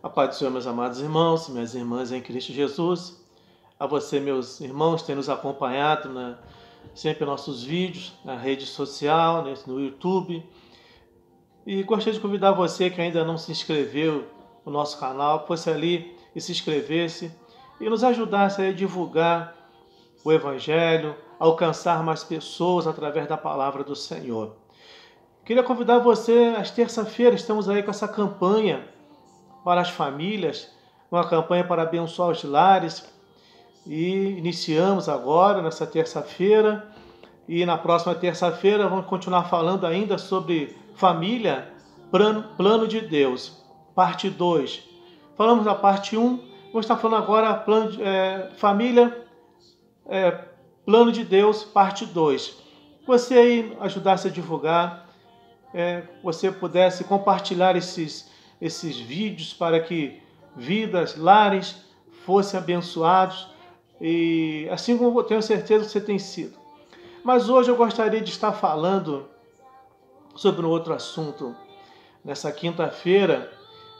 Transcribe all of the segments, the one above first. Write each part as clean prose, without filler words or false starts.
A paz do Senhor, meus amados irmãos, minhas irmãs em Cristo Jesus. A você, meus irmãos, que têm nos acompanhado sempre em nossos vídeos, na rede social, no YouTube. E gostaria de convidar você que ainda não se inscreveu no nosso canal, fosse ali e se inscrevesse e nos ajudasse a divulgar o Evangelho, alcançar mais pessoas através da palavra do Senhor. Queria convidar você, às terça-feiras, estamos aí com essa campanha para as famílias, uma campanha para abençoar os lares, e iniciamos agora, nessa terça-feira, e na próxima terça-feira vamos continuar falando ainda sobre família, plano de Deus, parte 2. Falamos da parte 1, vamos estar falando agora família, plano de Deus, parte 2. Você aí ajudasse a divulgar, você pudesse compartilhar esses vídeos para que vidas, lares fossem abençoados, e assim como eu tenho certeza que você tem sido. Mas hoje eu gostaria de estar falando sobre um outro assunto. Nessa quinta-feira,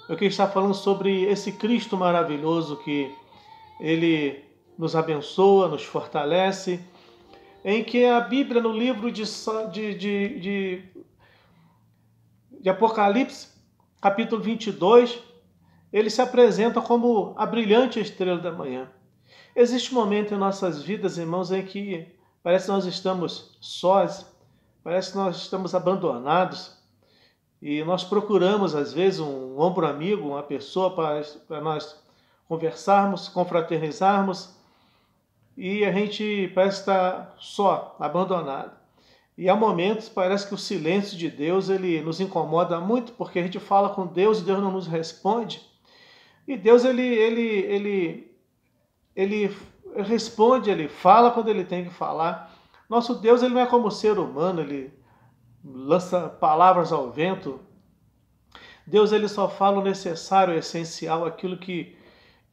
eu queria estar falando sobre esse Cristo maravilhoso que Ele nos abençoa, nos fortalece, em que a Bíblia, no livro de Apocalipse, capítulo 22, ele se apresenta como a brilhante estrela da manhã. Existe um momento em nossas vidas, irmãos, em que parece que nós estamos sós, parece que nós estamos abandonados, e nós procuramos, às vezes, um ombro amigo, uma pessoa para nós conversarmos, confraternizarmos, e a gente parece estar só, abandonado. E há momentos, parece que o silêncio de Deus ele nos incomoda muito, porque a gente fala com Deus e Deus não nos responde. E Deus ele responde, ele fala quando ele tem que falar. Nosso Deus ele não é como o ser humano, ele lança palavras ao vento. Deus ele só fala o necessário, o essencial, aquilo que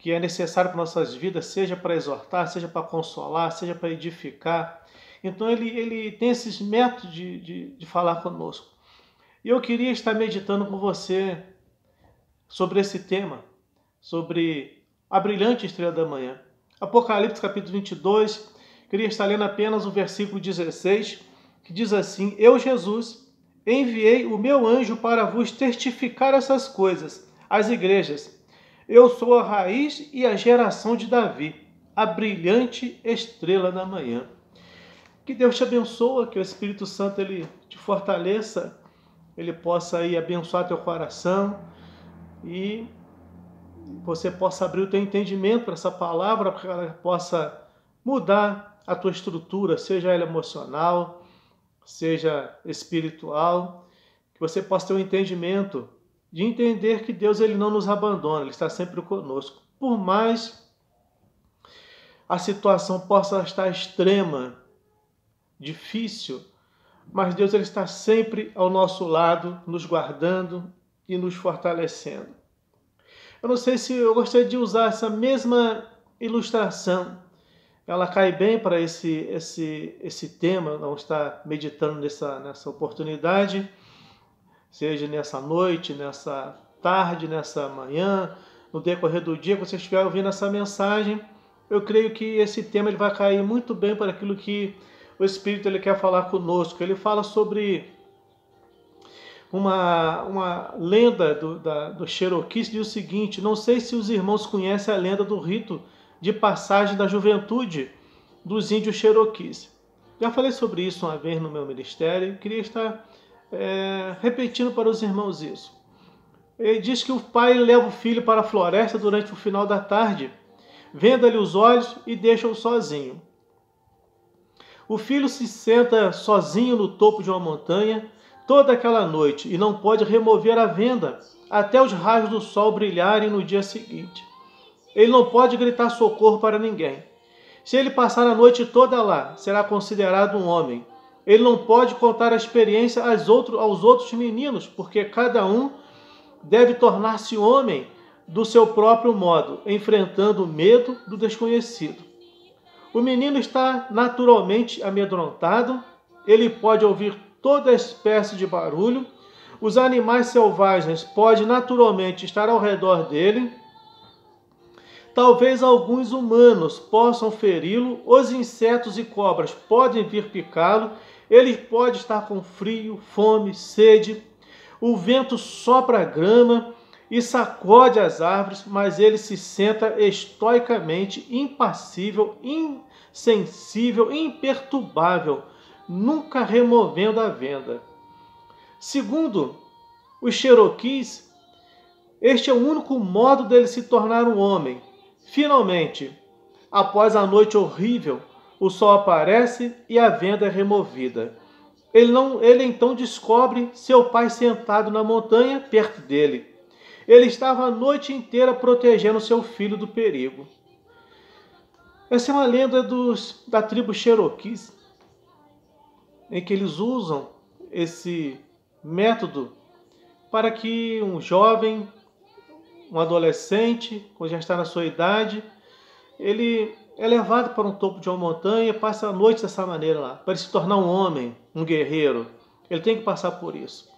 é necessário para nossas vidas, seja para exortar, seja para consolar, seja para edificar. Então ele tem esses métodos de falar conosco. E eu queria estar meditando com você sobre esse tema, sobre a brilhante estrela da manhã. Apocalipse capítulo 22, queria estar lendo apenas o versículo 16, que diz assim: Eu, Jesus, enviei o meu anjo para vos testificar essas coisas, às igrejas. Eu sou a raiz e a geração de Davi, a brilhante estrela da manhã. Que Deus te abençoe, que o Espírito Santo ele te fortaleça, ele possa aí abençoar teu coração e você possa abrir o teu entendimento para essa palavra, para que ela possa mudar a tua estrutura, seja ela emocional, seja espiritual, que você possa ter um entendimento de entender que Deus ele não nos abandona, ele está sempre conosco. Por mais a situação possa estar extrema, difícil, mas Deus ele está sempre ao nosso lado, nos guardando e nos fortalecendo. Eu não sei se eu gostaria de usar essa mesma ilustração. Ela cai bem para esse tema, vamos estar meditando nessa oportunidade, seja nessa noite, nessa tarde, nessa manhã, no decorrer do dia, que você estiver ouvindo essa mensagem. Eu creio que esse tema ele vai cair muito bem para aquilo que o Espírito ele quer falar conosco. Ele fala sobre uma lenda do Cherokee, que diz o seguinte: não sei se os irmãos conhecem a lenda do rito de passagem da juventude dos índios Cherokees. Já falei sobre isso uma vez no meu ministério e queria estar repetindo para os irmãos isso. Ele diz que o pai leva o filho para a floresta durante o final da tarde, venda-lhe os olhos e deixa-o sozinho. O filho se senta sozinho no topo de uma montanha toda aquela noite e não pode remover a venda até os raios do sol brilharem no dia seguinte. Ele não pode gritar socorro para ninguém. Se ele passar a noite toda lá, será considerado um homem. Ele não pode contar a experiência aos outros meninos, porque cada um deve tornar-se homem do seu próprio modo, enfrentando o medo do desconhecido. O menino está naturalmente amedrontado, ele pode ouvir toda espécie de barulho, os animais selvagens podem naturalmente estar ao redor dele. Talvez alguns humanos possam feri-lo, os insetos e cobras podem vir picá-lo, ele pode estar com frio, fome, sede. O vento sopra a grama e sacode as árvores, mas ele se senta estoicamente, impassível, insensível, imperturbável, nunca removendo a venda. Segundo os Cherokees, este é o único modo dele se tornar um homem. Finalmente, após a noite horrível, o sol aparece e a venda é removida. Ele então descobre seu pai sentado na montanha perto dele. Ele estava a noite inteira protegendo seu filho do perigo. Essa é uma lenda da tribo Cherokees, em que eles usam esse método para que um jovem, um adolescente, quando já está na sua idade, ele é levado para um topo de uma montanha e passa a noite dessa maneira lá, para ele se tornar um homem, um guerreiro. Ele tem que passar por isso.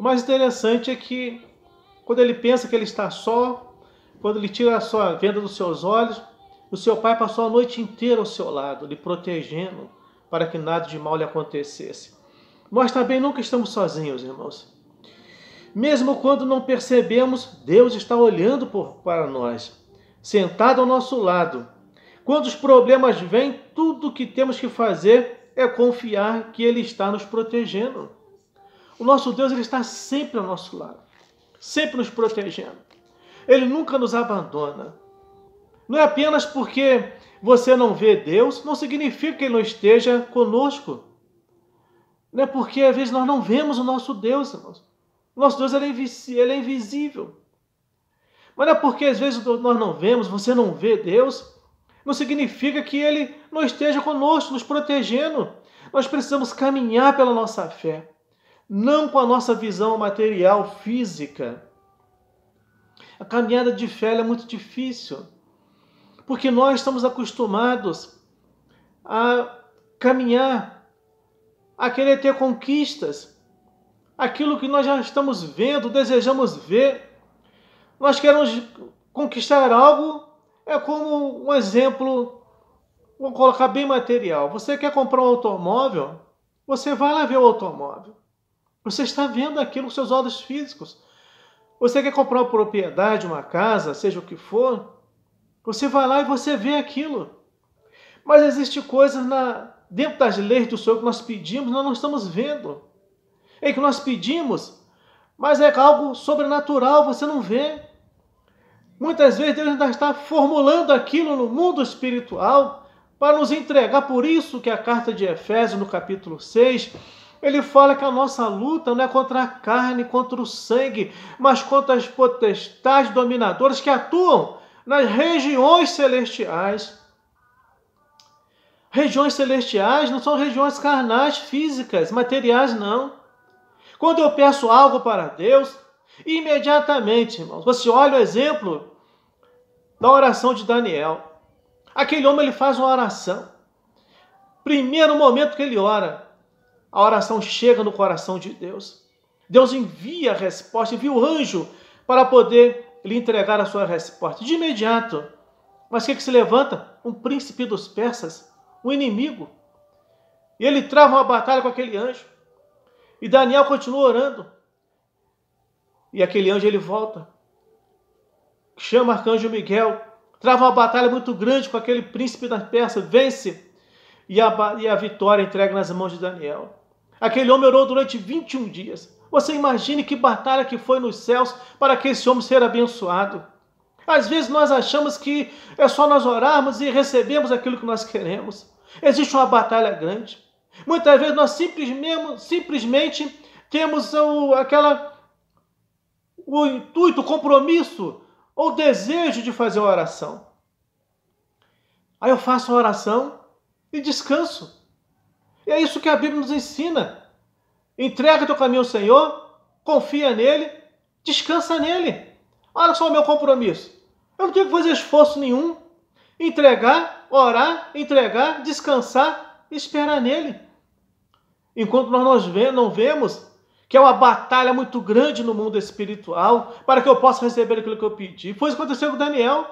O mais interessante é que, quando ele pensa que ele está só, quando ele tira a sua venda dos seus olhos, o seu pai passou a noite inteira ao seu lado, lhe protegendo, para que nada de mal lhe acontecesse. Nós também nunca estamos sozinhos, irmãos. Mesmo quando não percebemos, Deus está olhando para nós, sentado ao nosso lado. Quando os problemas vêm, tudo o que temos que fazer é confiar que Ele está nos protegendo. O nosso Deus, Ele está sempre ao nosso lado, sempre nos protegendo. Ele nunca nos abandona. Não é apenas porque você não vê Deus, não significa que Ele não esteja conosco. Não é porque às vezes nós não vemos o nosso Deus, irmãos. O nosso Deus ele é invisível. Mas não é porque às vezes nós não vemos, você não vê Deus, não significa que Ele não esteja conosco, nos protegendo. Nós precisamos caminhar pela nossa fé, não com a nossa visão material, física. A caminhada de fé é muito difícil, porque nós estamos acostumados a caminhar, a querer ter conquistas, aquilo que nós já estamos vendo, desejamos ver. Nós queremos conquistar algo, é como um exemplo, vou colocar bem material. Você quer comprar um automóvel, você vai lá ver o automóvel. Você está vendo aquilo com seus olhos físicos. Você quer comprar uma propriedade, uma casa, seja o que for, você vai lá e você vê aquilo. Mas existe coisas dentro das leis do Senhor que nós pedimos, nós não estamos vendo. É que nós pedimos, mas é algo sobrenatural, você não vê. Muitas vezes Deus ainda está formulando aquilo no mundo espiritual para nos entregar. Por isso que a carta de Efésios, no capítulo 6, ele fala que a nossa luta não é contra a carne, contra o sangue, mas contra as potestades dominadoras que atuam nas regiões celestiais. Regiões celestiais não são regiões carnais, físicas, materiais, não. Quando eu peço algo para Deus, imediatamente, irmãos, você olha o exemplo da oração de Daniel. Aquele homem, ele faz uma oração. Primeiro momento que ele ora, a oração chega no coração de Deus. Deus envia a resposta, envia o anjo para poder lhe entregar a sua resposta. De imediato. Mas o que se levanta? Um príncipe dos persas, um inimigo. E ele trava uma batalha com aquele anjo. E Daniel continua orando. E aquele anjo, ele volta. Chama o arcanjo Miguel. Trava uma batalha muito grande com aquele príncipe da Pérsia. Vence. E a vitória entrega nas mãos de Daniel. Aquele homem orou durante 21 dias. Você imagine que batalha que foi nos céus para que esse homem ser abençoado. Às vezes nós achamos que é só nós orarmos e recebemos aquilo que nós queremos. Existe uma batalha grande. Muitas vezes nós simplesmente temos o intuito, o compromisso ou o desejo de fazer a oração. Aí eu faço a oração e descanso. E é isso que a Bíblia nos ensina. Entrega teu caminho ao Senhor, confia nele, descansa nele. Olha só o meu compromisso. Eu não tenho que fazer esforço nenhum. Entregar, orar, descansar e esperar nele. Enquanto nós não vemos, que é uma batalha muito grande no mundo espiritual, para que eu possa receber aquilo que eu pedi. Foi isso que aconteceu com Daniel.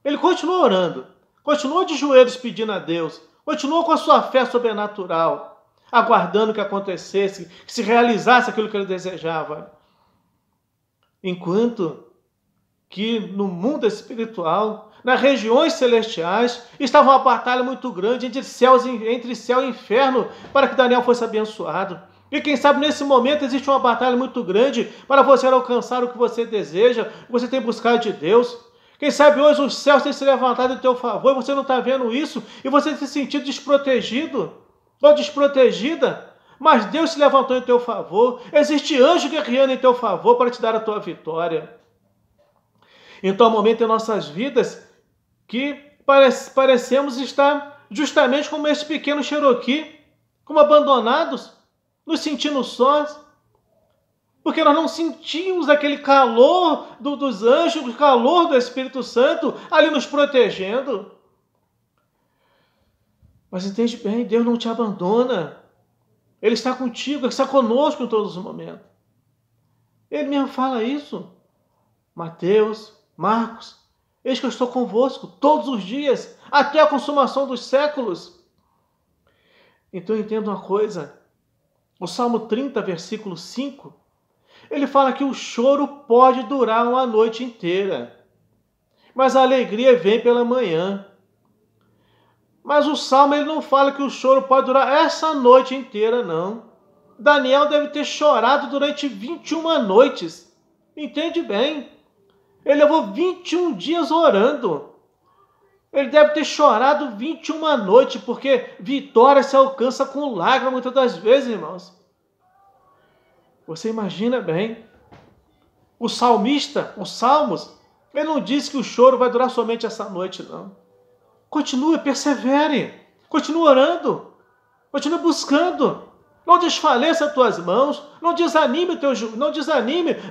Ele continuou orando, continuou de joelhos pedindo a Deus, continuou com a sua fé sobrenatural, aguardando que acontecesse, que se realizasse aquilo que ele desejava. Enquanto que no mundo espiritual, nas regiões celestiais, estava uma batalha muito grande entre céu e inferno para que Daniel fosse abençoado. E quem sabe nesse momento existe uma batalha muito grande para você alcançar o que você deseja, o que você tem buscado de Deus. Quem sabe hoje os céus têm se levantado em teu favor e você não está vendo isso e você tem se sentido desprotegido ou desprotegida. Mas Deus se levantou em teu favor. Existe anjo guerreando em teu favor para te dar a tua vitória. Então há momento em nossas vidas que parecemos estar justamente como esse pequeno Cherokee, como abandonados, nos sentindo sós, porque nós não sentimos aquele calor dos anjos, o calor do Espírito Santo ali nos protegendo. Mas entende bem, Deus não te abandona. Ele está contigo, Ele está conosco em todos os momentos. Ele mesmo fala isso. Mateus, Marcos, eis que eu estou convosco todos os dias, até a consumação dos séculos. Então entenda uma coisa. O Salmo 30, versículo 5, ele fala que o choro pode durar uma noite inteira, mas a alegria vem pela manhã. Mas o Salmo ele não fala que o choro pode durar essa noite inteira, não. Daniel deve ter chorado durante 21 noites. Entende bem? Ele levou 21 dias orando. Ele deve ter chorado 21 noites, porque vitória se alcança com lágrimas muitas das vezes, irmãos. Você imagina bem. O salmista, os salmos, ele não diz que o choro vai durar somente essa noite, não. Continue, persevere. Continue orando. Continue buscando. Não desfaleça as tuas mãos. Não desanime,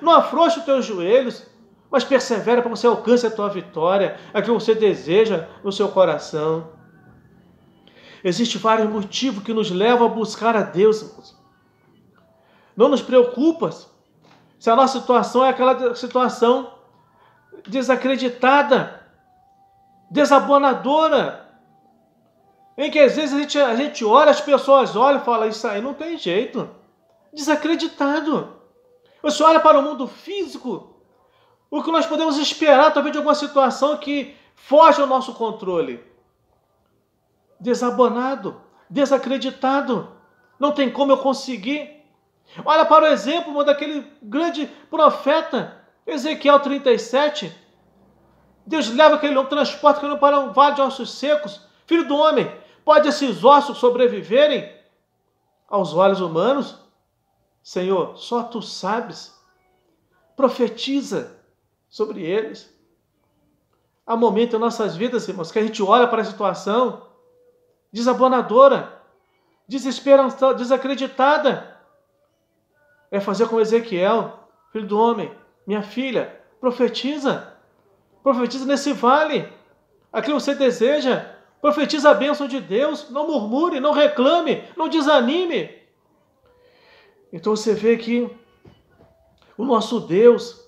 não afrouxe os teus joelhos. Mas persevera para que você alcance a tua vitória, aquilo que você deseja no seu coração. Existem vários motivos que nos levam a buscar a Deus, irmãos. Não nos preocupa se a nossa situação é aquela situação desacreditada, desabonadora, em que às vezes a gente olha, as pessoas olham e falam, isso aí não tem jeito. Desacreditado. Você olha para o mundo físico, o que nós podemos esperar talvez de alguma situação que foge ao nosso controle. Desabonado, desacreditado. Não tem como eu conseguir. Olha para o exemplo daquele grande profeta, Ezequiel 37. Deus leva aquele homem, transporta aquele homem para um vale de ossos secos. Filho do homem, pode esses ossos sobreviverem aos olhos humanos? Senhor, só tu sabes. Profetiza sobre eles. Há momentos em nossas vidas, irmãos, que a gente olha para a situação desabonadora, desesperançosa, desacreditada. É fazer como Ezequiel, filho do homem, minha filha, profetiza. Profetiza nesse vale. Aquilo que você deseja. Profetiza a bênção de Deus. Não murmure, não reclame, não desanime. Então você vê que o nosso Deus,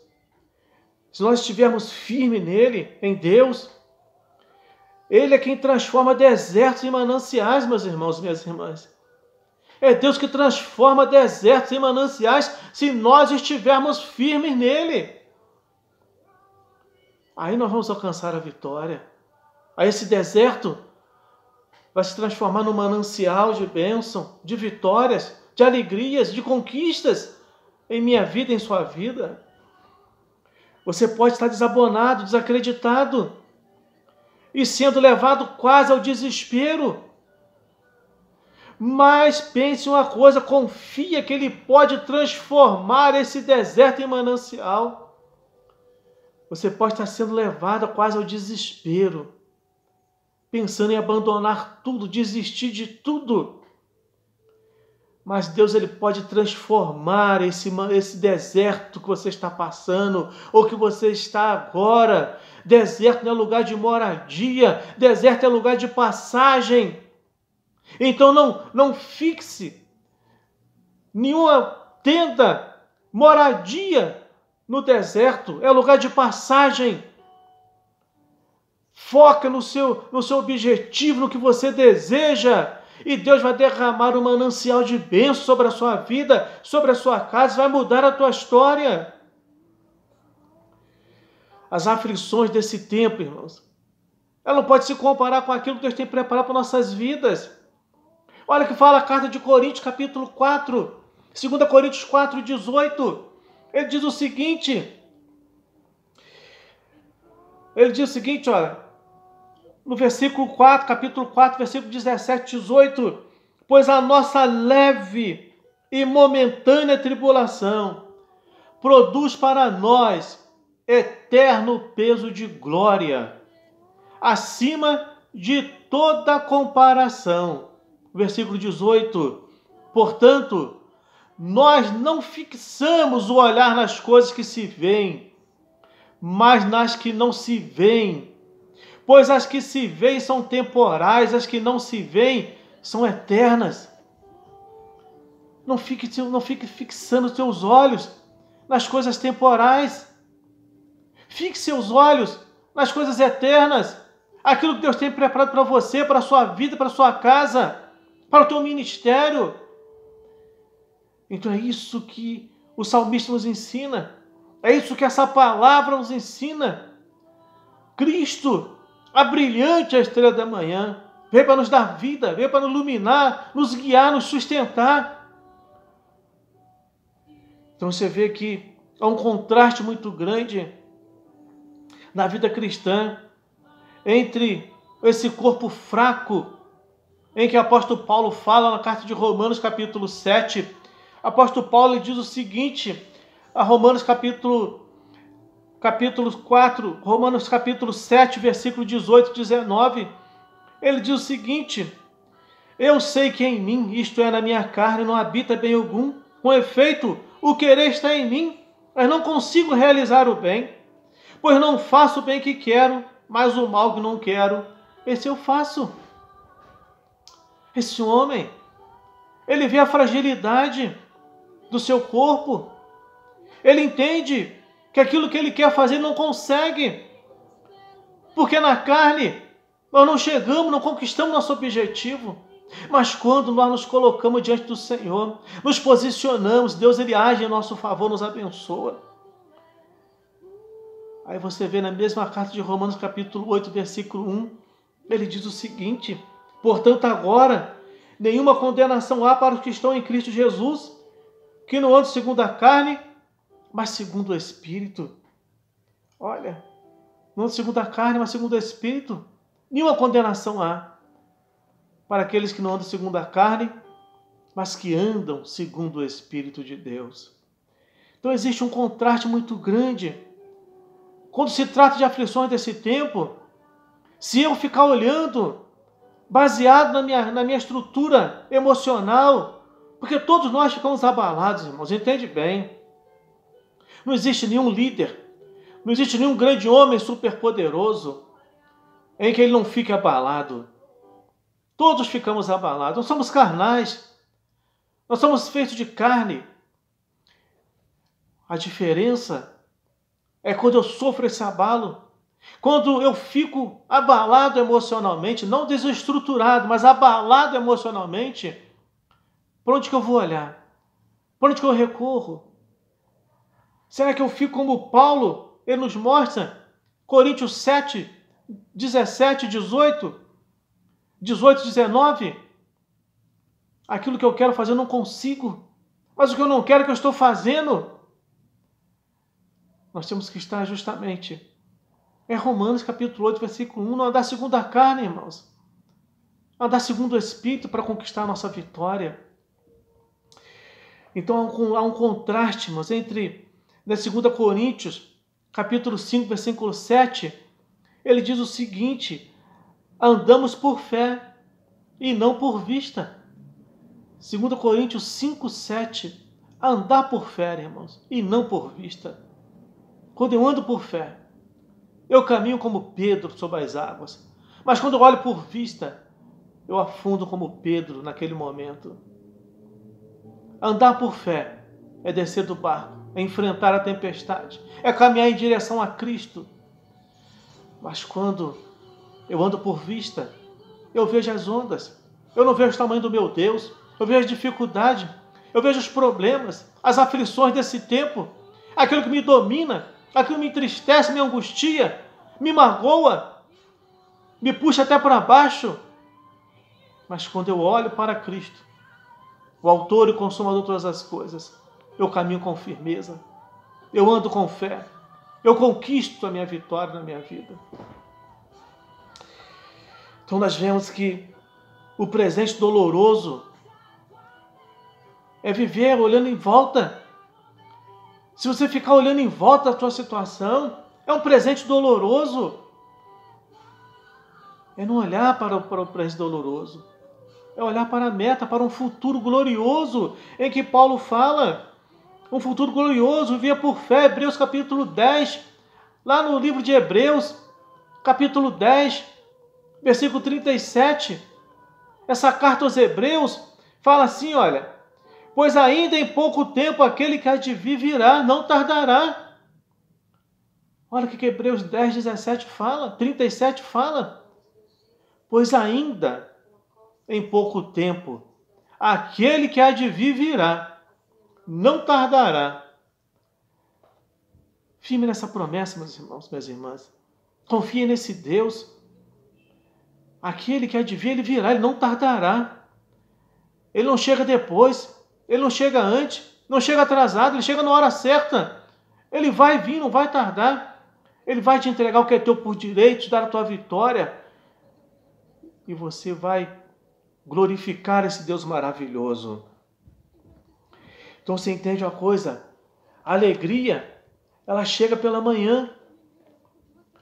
se nós estivermos firmes nele, em Deus, Ele é quem transforma desertos em mananciais, meus irmãos e minhas irmãs. É Deus que transforma desertos em mananciais se nós estivermos firmes nele. Aí nós vamos alcançar a vitória. Aí esse deserto vai se transformar num manancial de bênção, de vitórias, de alegrias, de conquistas em minha vida, em sua vida. Você pode estar desabonado, desacreditado e sendo levado quase ao desespero. Mas pense uma coisa, confia que Ele pode transformar esse deserto em manancial. Você pode estar sendo levado quase ao desespero, pensando em abandonar tudo, desistir de tudo. Mas Deus ele pode transformar esse deserto que você está passando, ou que você está agora. Deserto não é lugar de moradia, deserto é lugar de passagem. Então não fixe nenhuma tenda, moradia no deserto, é lugar de passagem. Foca no seu objetivo, no que você deseja, e Deus vai derramar um manancial de bênção sobre a sua vida, sobre a sua casa, vai mudar a tua história. As aflições desse tempo, irmãos, ela não pode se comparar com aquilo que Deus tem preparado para nossas vidas. Olha o que fala a carta de Coríntios, capítulo 4, 2 Coríntios 4, 18. Ele diz o seguinte, olha, no versículo 4, capítulo 4, versículo 17, 18, pois a nossa leve e momentânea tribulação produz para nós eterno peso de glória, acima de toda comparação. Versículo 18, portanto, nós não fixamos o olhar nas coisas que se veem, mas nas que não se veem. Pois as que se veem são temporais, as que não se veem são eternas. Não fique fixando os seus olhos nas coisas temporais. Fixe seus olhos nas coisas eternas. Aquilo que Deus tem preparado para você, para a sua vida, para a sua casa, para o teu ministério. Então é isso que o salmista nos ensina. É isso que essa palavra nos ensina. Cristo, a brilhante estrela da manhã, veio para nos dar vida, veio para nos iluminar, nos guiar, nos sustentar. Então você vê que há um contraste muito grande na vida cristã entre esse corpo fraco, em que o apóstolo Paulo fala na carta de Romanos capítulo 7. O apóstolo Paulo diz o seguinte, a Romanos capítulo 4, Romanos capítulo 7, versículo 18 e 19, ele diz o seguinte, eu sei que em mim, isto é, na minha carne, não habita bem algum, com efeito, o querer está em mim, mas não consigo realizar o bem, pois não faço o bem que quero, mas o mal que não quero, esse eu faço. Esse homem, ele vê a fragilidade do seu corpo, ele entende que aquilo que ele quer fazer não consegue, porque na carne nós não chegamos, não conquistamos nosso objetivo, mas quando nós nos colocamos diante do Senhor, nos posicionamos, Deus ele age em nosso favor, nos abençoa. Aí você vê na mesma carta de Romanos capítulo 8, versículo 1, ele diz o seguinte, portanto agora, nenhuma condenação há para os que estão em Cristo Jesus, que não andam segundo a carne, mas segundo o Espírito. Olha, não segundo a carne, mas segundo o Espírito. Nenhuma condenação há para aqueles que não andam segundo a carne, mas que andam segundo o Espírito de Deus. Então existe um contraste muito grande. Quando se trata de aflições desse tempo, se eu ficar olhando, baseado na minha estrutura emocional, porque todos nós ficamos abalados, irmãos, entende bem. Não existe nenhum líder, não existe nenhum grande homem superpoderoso em que ele não fique abalado. Todos ficamos abalados, nós somos carnais, nós somos feitos de carne. A diferença é quando eu sofro esse abalo, quando eu fico abalado emocionalmente, não desestruturado, mas abalado emocionalmente, para onde que eu vou olhar? Para onde que eu recorro? Será que eu fico como Paulo? Ele nos mostra, Coríntios 7, 17, 18, 19. Aquilo que eu quero fazer eu não consigo. Mas o que eu não quero é que eu estou fazendo. Nós temos que estar justamente. É Romanos capítulo 8, versículo 1. Não andar segundo a carne, irmãos. Andar segundo o Espírito para conquistar a nossa vitória. Então há um contraste, irmãos, entre... Na 2 Coríntios, capítulo 5, versículo 7, ele diz o seguinte, andamos por fé e não por vista. 2 Coríntios 5, 7, andar por fé, irmãos, e não por vista. Quando eu ando por fé, eu caminho como Pedro sobre as águas. Mas quando eu olho por vista, eu afundo como Pedro naquele momento. Andar por fé é descer do barco, é enfrentar a tempestade, é caminhar em direção a Cristo. Mas quando eu ando por vista, eu vejo as ondas, eu não vejo o tamanho do meu Deus, eu vejo a dificuldade, eu vejo os problemas, as aflições desse tempo, aquilo que me domina, aquilo que me entristece, me angustia, me magoa, me puxa até para baixo. Mas quando eu olho para Cristo, o autor e consumador de todas as coisas, eu caminho com firmeza, eu ando com fé, eu conquisto a minha vitória na minha vida. Então nós vemos que o presente doloroso é viver olhando em volta. Se você ficar olhando em volta da tua situação, é um presente doloroso. É não olhar para o presente doloroso. É olhar para a meta, para um futuro glorioso, em que Paulo fala. Um futuro glorioso, via por fé, Hebreus capítulo 10, lá no livro de Hebreus, capítulo 10, versículo 37, essa carta aos Hebreus fala assim, olha, pois ainda em pouco tempo aquele que há de vir virá, não tardará. Olha o que Hebreus 10, 17 fala, 37 fala, pois ainda em pouco tempo aquele que há de vir virá, não tardará. Firme nessa promessa, meus irmãos, minhas irmãs. Confie nesse Deus. Aquele que há de vir, ele virá, ele não tardará. Ele não chega depois, ele não chega antes, não chega atrasado, ele chega na hora certa. Ele vai vir, não vai tardar. Ele vai te entregar o que é teu por direito, te dar a tua vitória. E você vai glorificar esse Deus maravilhoso. Então você entende uma coisa? A alegria, ela chega pela manhã.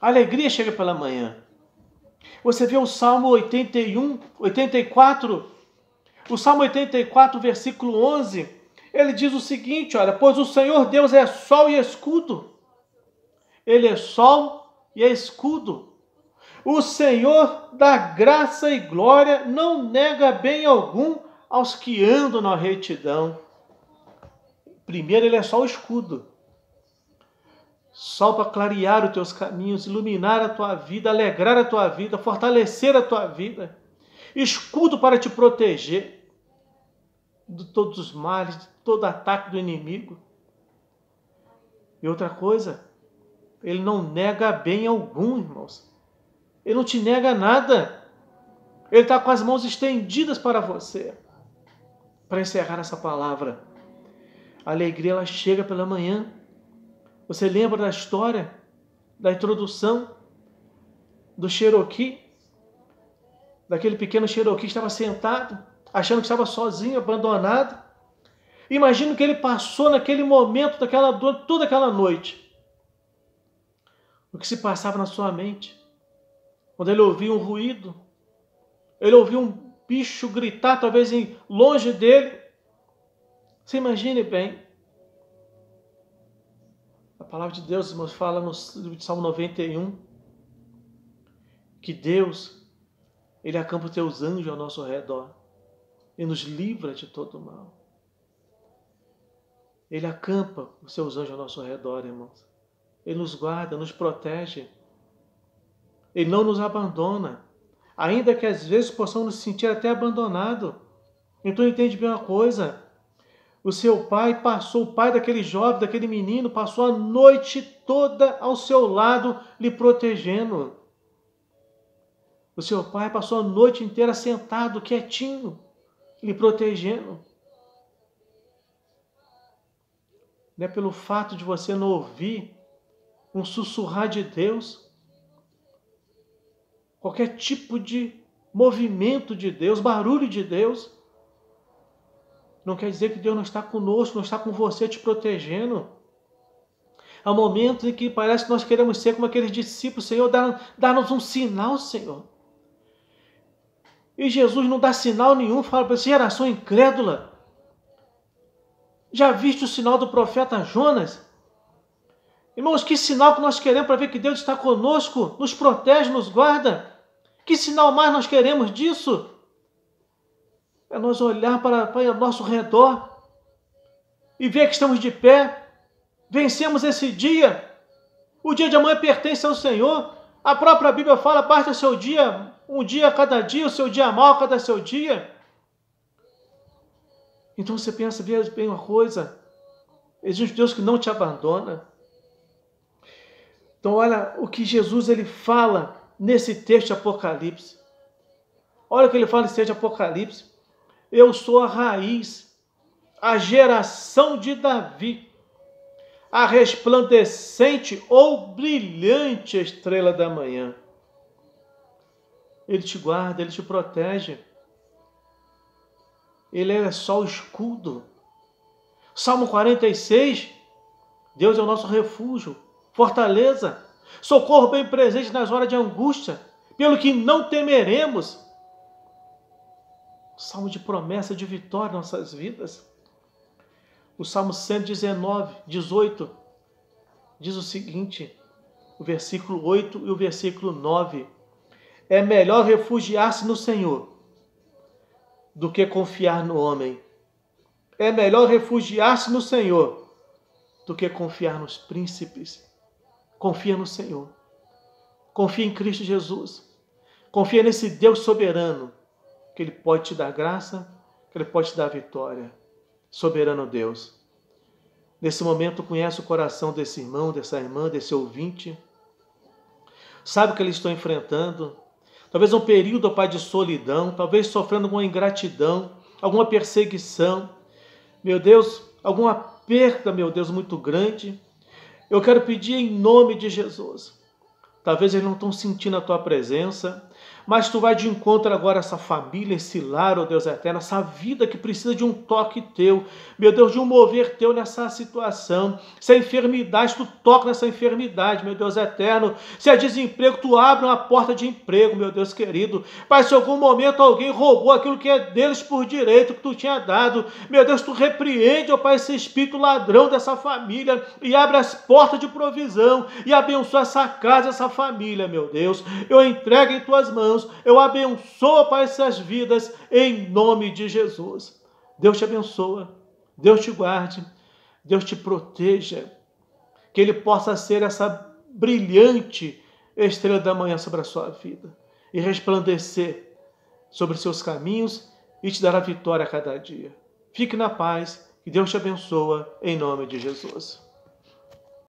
A alegria chega pela manhã. Você vê o Salmo 84, o Salmo 84, versículo 11, ele diz o seguinte, olha, pois o Senhor Deus é sol e escudo. Ele é sol e é escudo. O Senhor dá graça e glória, não nega bem algum aos que andam na retidão. Primeiro, ele é só o escudo. Sol para clarear os teus caminhos, iluminar a tua vida, alegrar a tua vida, fortalecer a tua vida. Escudo para te proteger de todos os males, de todo ataque do inimigo. E outra coisa, ele não nega bem algum, irmãos. Ele não te nega nada. Ele está com as mãos estendidas para você. Para encerrar essa palavra, a alegria ela chega pela manhã. Você lembra da história, da introdução do Cherokee? Daquele pequeno Cherokee que estava sentado, achando que estava sozinho, abandonado. Imagina o que ele passou naquele momento, toda aquela noite. O que se passava na sua mente. Quando ele ouvia um ruído, ele ouvia um bicho gritar, talvez longe dele. Você imagine bem. A palavra de Deus, irmãos, fala no livro de Salmo 91, que Deus, ele acampa os teus anjos ao nosso redor e nos livra de todo mal. Ele acampa os seus anjos ao nosso redor, irmãos. Ele nos guarda, nos protege. Ele não nos abandona, ainda que às vezes possamos nos sentir até abandonados. Então entende bem uma coisa, o seu pai o pai daquele jovem, daquele menino, passou a noite toda ao seu lado, lhe protegendo. O seu pai passou a noite inteira sentado, quietinho, lhe protegendo. Não é pelo fato de você não ouvir um sussurrar de Deus, qualquer tipo de movimento de Deus, barulho de Deus, não quer dizer que Deus não está conosco, não está com você te protegendo. Há momentos em que parece que nós queremos ser como aqueles discípulos, Senhor, dá-nos um sinal, Senhor. E Jesus não dá sinal nenhum, fala para essa geração incrédula. Já viste o sinal do profeta Jonas? Irmãos, que sinal que nós queremos para ver que Deus está conosco, nos protege, nos guarda? Que sinal mais nós queremos disso? É nós olhar para o nosso redor e ver que estamos de pé, vencemos esse dia. O dia de amanhã pertence ao Senhor. A própria Bíblia fala, basta o seu dia, um dia a cada dia, o seu dia mau a cada seu dia. Então você pensa, vê bem uma coisa, existe um Deus que não te abandona. Então olha o que Jesus ele fala nesse texto de Apocalipse. Olha o que ele fala nesse texto de Apocalipse. Eu sou a raiz, a geração de Davi, a resplandecente ou brilhante estrela da manhã. Ele te guarda, ele te protege. Ele é só o escudo. Salmo 46, Deus é o nosso refúgio, fortaleza, socorro bem presente nas horas de angústia, pelo que não temeremos. Salmo de promessa de vitória em nossas vidas. O Salmo 119, 18, diz o seguinte, o versículo 8 e o versículo 9. É melhor refugiar-se no Senhor do que confiar no homem. É melhor refugiar-se no Senhor do que confiar nos príncipes. Confia no Senhor. Confia em Cristo Jesus. Confia nesse Deus soberano, que Ele pode te dar graça, que Ele pode te dar vitória. Soberano Deus. Nesse momento, conhece o coração desse irmão, dessa irmã, desse ouvinte. Sabe o que eles estão enfrentando. Talvez um período, Pai, de solidão, talvez sofrendo alguma ingratidão, alguma perseguição. Meu Deus, alguma perda, meu Deus, muito grande. Eu quero pedir em nome de Jesus. Talvez eles não estão sentindo a Tua presença, mas Tu vai de encontro agora a essa família, esse lar, ó Deus eterno, essa vida que precisa de um toque Teu, meu Deus, de um mover Teu nessa situação. Se a enfermidade, Tu toca nessa enfermidade, meu Deus eterno. Se é desemprego, Tu abre uma porta de emprego, meu Deus querido. Pai, se em algum momento alguém roubou aquilo que é deles por direito, que Tu tinha dado, meu Deus, Tu repreende, ó Pai, esse espírito ladrão dessa família e abre as portas de provisão e abençoa essa casa, essa família, meu Deus. Eu entrego em Tuas mãos, eu abençoo, Pai, essas vidas, em nome de Jesus. Deus te abençoa, Deus te guarde, Deus te proteja, que Ele possa ser essa brilhante estrela da manhã sobre a sua vida e resplandecer sobre os seus caminhos e te dar a vitória a cada dia. Fique na paz, que Deus te abençoa, em nome de Jesus.